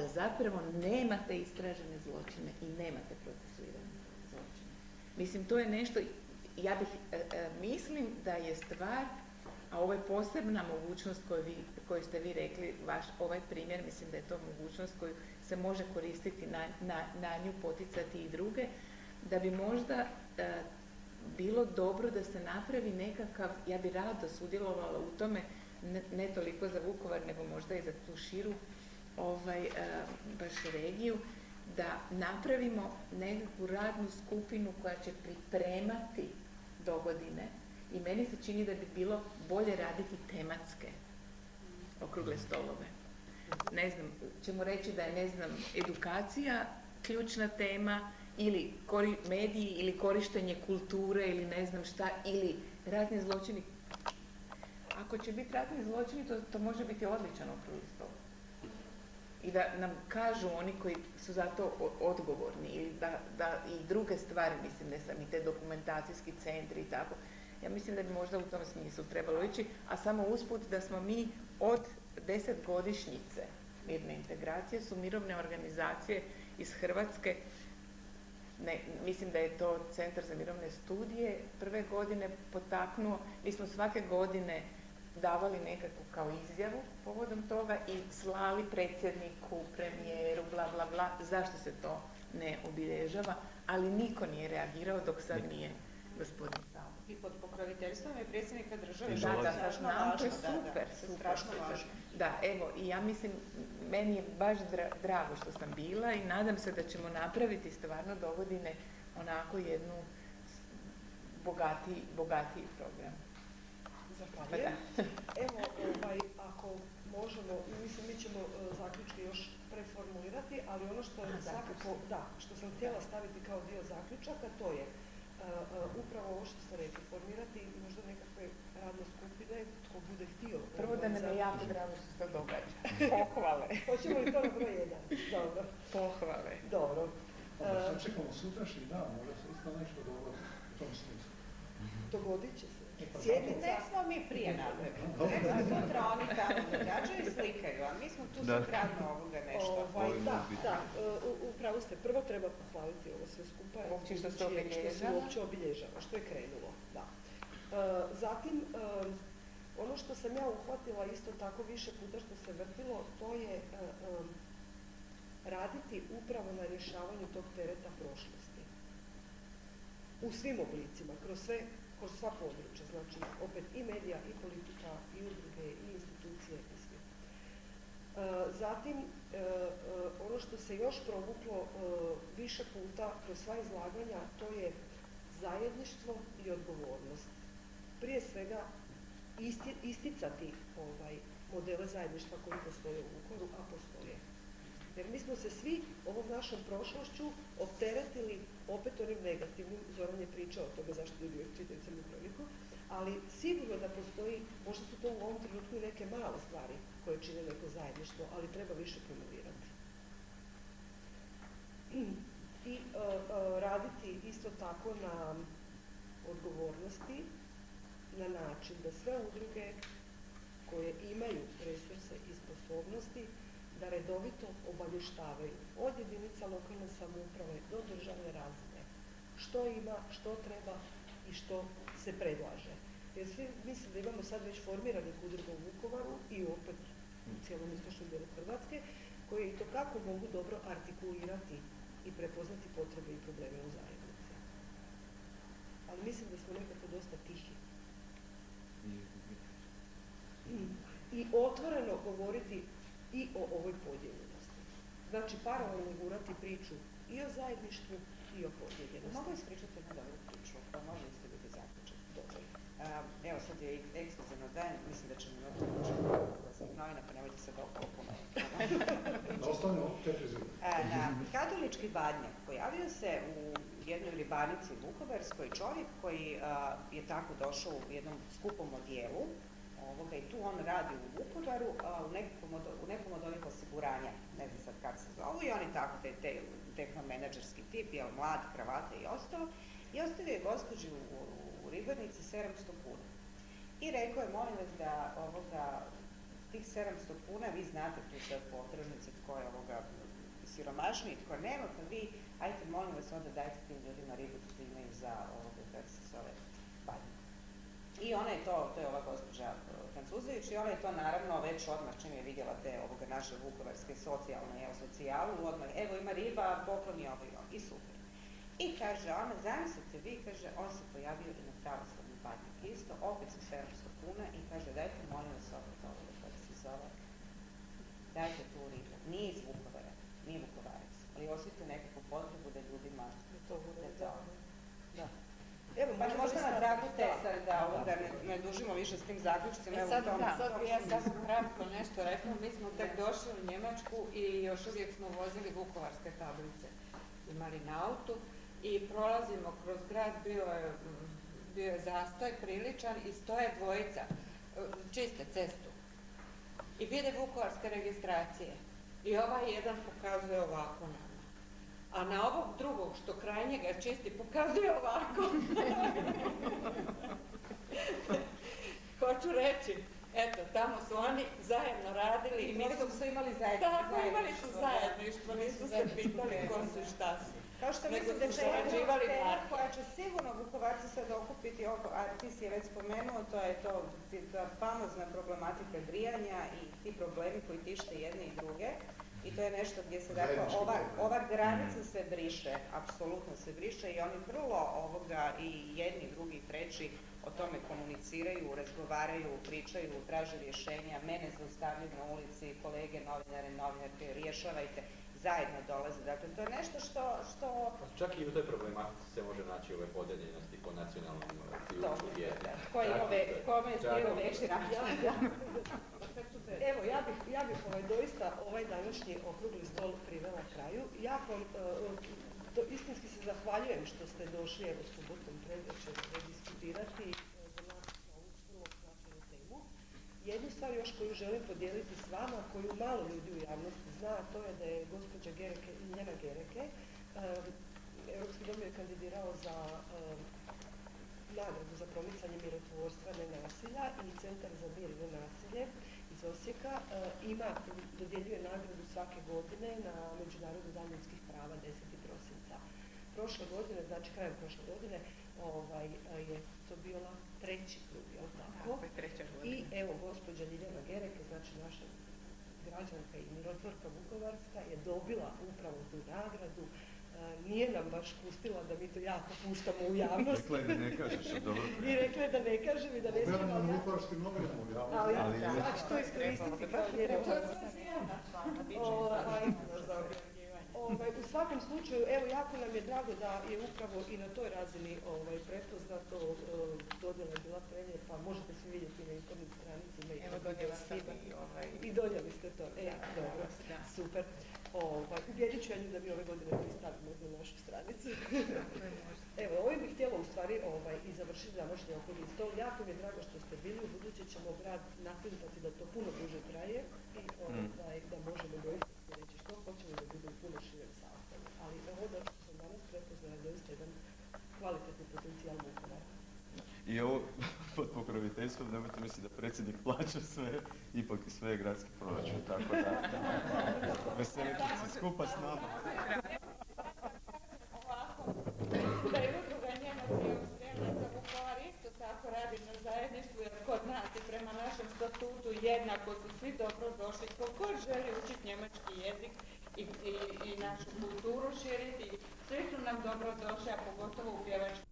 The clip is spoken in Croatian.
da zapravo nemate istražene zločine i nemate procesuirane zločine. Mislim, to je nešto, ja bih, mislim da je stvar, a ovo je posebna mogućnost koju ste vi rekli, ovaj primjer, mislim da je to mogućnost koju se može koristiti, na nju poticati i druge, da bi možda bilo dobro da se napravi nekakav, ja bi rado sudjelovala u tome, ne toliko za Vukovar, nego možda i za tu širu baš regiju, da napravimo nekakvu radnu skupinu koja će pripremati dogodine. I meni se čini da bi bilo bolje raditi tematske okrugle stolove. Ne znam, ćemo reći da je, ne znam, edukacija ključna tema, ili mediji, ili korištenje kulture, ili ne znam šta, ili ratni zločini. Ako će biti ratni zločini, to može biti odličan okrugli stol. I da nam kažu oni koji su za to odgovorni, ili da i druge stvari, mislim, ne sam i te dokumentacijski centri i tako. Ja mislim da bi možda u tom smislu trebalo ići, a samo usput da smo mi od 10-godišnjice mirne integracije su mirovne organizacije iz Hrvatske, mislim da je to Centar za mirovne studije, prve godine potaknuo, mi smo svake godine davali nekakvu kao izjavu povodom toga i slali predsjedniku, premijeru, bla bla bla, zašto se to ne obilježava, ali niko nije reagirao dok sad nije gospodin Sabo. I pod pokroviteljstvom je predsjednika države. Da, to je super, strašno važno. Da, evo, i ja mislim, meni je baš drago što sam bila i nadam se da ćemo napraviti stvarno dogodine onako jednu bogatiji program. Zahvaljujem. Evo, ako možemo, mislim, mi ćemo zaključke još preformulirati, ali ono što je svakako, što sam htjela staviti kao dio zaključaka, to je upravo ovo što ste rekli, formirati možda nekakve radne skupine, tko bude htio. Prvo da nam je jako drago što se to događa. Pohvale. Hoćemo li to na broj 1? Dobro. Pohvale. Dobro. Sad čekamo sutrašnji dan, možda se isto nešto dogodi u tom smislu. Dogodit će se. Ne smo mi prije napravili. Recimo sutra oni tamo događaju i slikaju, a mi smo tu sukradno ovoga nešto. Upravo ste. Prvo treba pohvaliti ovo sve skupa. Što se uopće obilježava, što je krenulo. Da. Zatim, ono što sam ja uhvatila isto tako više puta što se vrtilo, to je raditi upravo na rješavanju tog tereta prošlosti. U svim oblicima, kroz sva područja, znači opet i medija, i politika, i udruge, i institucije, i svi. Zatim, ono što se još provuklo više puta kroz sva izlaganja, to je zajedništvo i odgovornost. Prije svega, isticati modele zajedništva koji postoje u Vukovaru, a postoje. Jer mi smo se svi ovom našom prošlošću opteretili opet onim negativnim, Zoran je pričao o tome zašto je bio čitaju Crnu kroniku, ali sigurno da postoji, možda su to u ovom trenutku i neke male stvari koje čine neko zajedništvo, ali treba više promovirati. I raditi isto tako na odgovornosti, na način da sve udruge koje imaju resurse i sposobnosti da redovito obavještavaju od jedinica lokalne samouprave do državne razine što ima, što treba i što se predlaže. Jer svi mislim da imamo sad već formiranih udruga u Vukovaru i opet u cijelom istočnom dijelu Hrvatske koji i to kako mogu dobro artikulirati i prepoznati potrebe i probleme u zajednici. Ali mislim da smo nekako dosta tihi. I otvoreno govoriti i o ovoj podijeljenosti. Znači, paralelno gurati priču i o zajedništvu i o podijeljenosti. Mogu ispričati jednu dobru priču, pa može isto biti zaključak. Dobro. Evo, sad je ekskluzivno dan, mislim da ćemo imati učiniti novina, pa nemojte se doko opomenuti. Ostavljamo 4 zima. Katolički badnjak pojavio se u jednoj ribanici Vukovarskoj čovjek koji je tako došao u jednom skupom odijelu i tu on radi u Vukovaru u nekom od onih osiguranja, ne znam sad kako se zovu, i on je tako tehnomenadžerski tip, je mlad, kravate i ostalo, i ostavio je gospođi u ribarnici 700 kuna. I rekao je, molim vas da tih 700 kuna, vi znate tu sve potrebnice, tko je siromašniji, tko nema, pa vi, ajte molim vas onda dajte tim ljudima ribu da imaju za kako se zove, badnje. I ona je to je ova gospođa Francuzević, i ona je to naravno već odmah čim je vidjela te naše vukovarske socijalne socijalu, odmah evo ima riba, poklon je ovo i on, i super. I kaže ona, zamislite vi, kaže, on se pojavio i na pravoslavnom badnjaku isto, opet sa 700 kuna i kaže dajte molim vas opet ovo, kako se zove, dajte tu ribu, nije iz Vukovara, nije Vukovarac, ali osjetite nekakvu potrebu da ljudima da. Evo, možda na tragu te, da ne dužimo više s tim zaključcima. Sad ja sam kratko nešto rekla, mi smo tek došli u Njemačku i još uvijek smo vozili vukovarske tablice, imali na autu i prolazimo kroz grad, bio je zastoj priličan i stoje dvojica, čiste cestu i vide vukovarske registracije i ovaj jedan pokazuje ovako nama. A na ovog drugog, što kraj njega čisti, pokazuje ovako. Hoću reći, eto, tamo su oni zajedno radili. I mislim su imali zajedništvo. Tako, imali su zajedništvo, nisu se pitali ko su i šta su. Kao što mislim da će tema koja će sigurno Vukovarci sad okupiti oko, a ti si je već spomenuo, to je ta famozna problematika grijanja i ti problemi koji tište jedne i druge. I to je nešto gdje se, dakle, ova granica se briše, apsolutno se briše i oni vrlo i jedni, i drugi, i treći o tome komuniciraju, razgovaraju, pričaju, traže rješenja, mene zaustavljaju na ulici, kolege, novinarke, rješavajte, zajedno dolaze. Dakle, to je nešto što... Čak i u toj problematici se može naći ove podeljenosti po nacionalnom ključu. Kome je stigao veći način. Evo, ja bih doista ovaj današnji okrugli stol privela kraju. Jako istinski se zahvaljujem što ste došli evo subotom predvečer diskutirati za nas na ovu vrlo značajnu temu. Jednu stvar još koju želim podijeliti s vama, koju malo ljudi u javnosti zna, to je da je gospođa Ljena Gereke, Europski dom je kandidirao za nagradu za promicanje mirotvorstva, nenasilja i Centar za mir i nenasilje iz Osijeka dodjeljuje nagradu svake godine na Međunarodni dan ljudskih prava 10. prosinca. Prošle godine, znači krajem prošle godine, je to bila treći krug, je li tako? I evo, gospođa Ljiljana Gereke, znači naša građanka i mirotvorka vukovarska, je dobila upravo tu nagradu. Nije nam baš pustila da mi to jako puštamo u javnost. Rekla je da ne kažeš, dobro. I rekla je da ne kažem i da ne smijem. Objavljeno na vukovarskim novinama u javnosti. Ali ja ću to iskoristiti kao mjereću. U svakom slučaju, evo, jako nam je drago da je upravo i na toj razini prepoznato, dodjela je bila prelijepa, možete svi vidjeti na internet stranicima. Evo, donijela sam i donijeli ste to. Dobro, super. Ubjedit ću ja nju da mi ove godine pristavimo na našu stranicu. Evo, ovim bih htjela u stvari i završiti današnji okrugli stol. Jako mi je drago što ste bili, u buduće ćemo grad naklintati da to puno duže traje i da možemo doista reći što hoćemo da bude u puno širem sastavu. Ali ovo da sam danas prepoznala je doista jedan kvalitetni potencijal Vukovara. I ovo pod pokroviteljstvom, nemojte misliti da predsjednik plaća sve, ipak i sve je gradski proračun, tako da veselite se skupa s nama. Da je udruga Njemaca i Austrijanaca Vukovar isto tako radi na zajedništvu, jer kod nas i prema našem statutu jednako su svi dobro došli. Ko god želi učiti njemački jezik i našu kulturu širiti, svi su nam dobro došli, a pogotovo u pjevački